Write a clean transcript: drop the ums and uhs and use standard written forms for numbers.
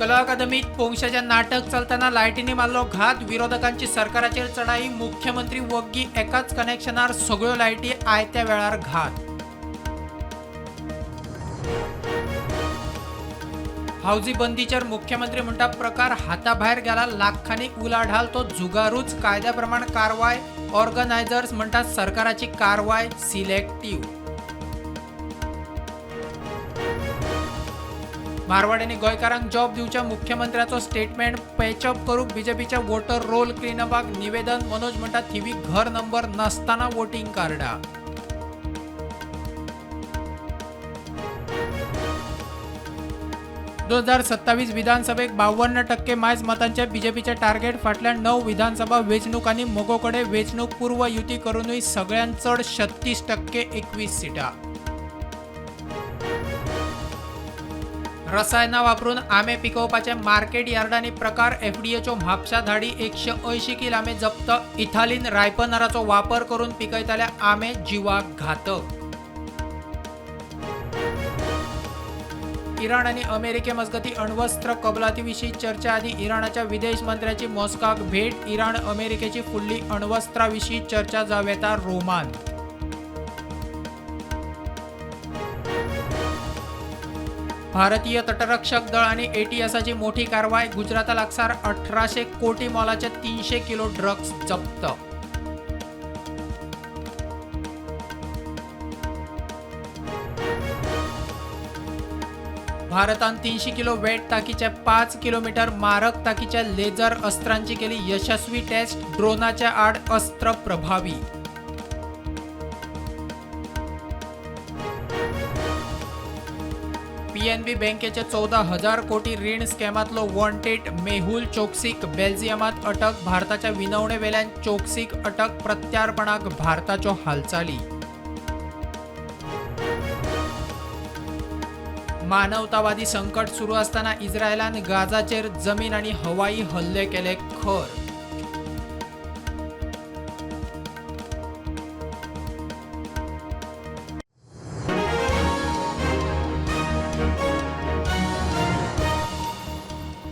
कला अकादमीत पोंक्षाच्या नाटक चलताना लायटीने मारलो घात, विरोधकांची सरकाराचेर चढाई, मुख्यमंत्री वग्गी एकाच कनेक्शनार सगळ्यो लायटी आयत्या वेळार घात. हावजी बंदीचेर मुख्यमंत्री म्हणटा प्रकार हाताभायर गेला, लाखांनी उलाढाल तो जुगारूच, कायद्याप्रमाण कारवाय, ऑर्गनायझर्स म्हणटात सरकाराची कारवाय सिलेक्टिव्ह. मारवाड आनी गोंयकारांक जॉब दिवच्या मुख्यमंत्र्याचो स्टेटमेंट, पॅचअप करूंक बीजेपीच्या वोटर रोल क्लीनअपाक निवेदन, मनोज म्हणटा थिवी घर नंबर नासतना वोटिंग कार्डा. दोन 2027 विधानसभेक 52% मायज मतांचे बीजेपीचे टार्गेट. फाटल्या 9 विधानसभा वेंचणुकांनी मोगोकडे वेंचणूक पूर्व युती करूनय सगळ्यांत चड 36% 21 सिटां. रसायनां वापरून आंबे पिकोवपाचे मार्केट यार्डांनी प्रकार, एफडीएच्यो म्हापसा धाडी 180 किल आंबे जप्त. इथालीन रायपनराचो वापर करून पिकयताले आंबे जिवाक घातक. इराण आणि अमेरिके मजगती अण्वस्त्र कबलातीविशीं चर्चा. आदी इराणाच्या विदेश मंत्र्याची मॉस्कोक भेट. इराण अमेरिकेची फुडली अण्वस्त्राविशीं चर्चा जावं येता रोमान. भारतीय तटरक्षक दळ आणि एटीएसाची मोठी कारवाय. गुजराता लागसार 1800 कोटी मोलाचे 300 किलो ड्रग्स जप्त. भारतान 300 किलो वेट ताकीचे 5 किलोमीटर मारक ताकीच्या लेझर अस्त्रांची केली यशस्वी टेस्ट. ड्रोनाच्या आड अस्त्र प्रभावी. पीएनबी बँकेचे 14,000 कोटी रीण स्कॅमातलो वॉन्टेड मेहुल चोक्सीक बेल्जियमात अटक. भारताच्या विनवणे वेल्यान चोक्सीक अटक. प्रत्यार्पणाक भारताच्यो हालचाली. मानवतावादी संकट सुरू असताना इस्रायलान गाजाचेर जमीन आणि हवाई हल्ले केले खर.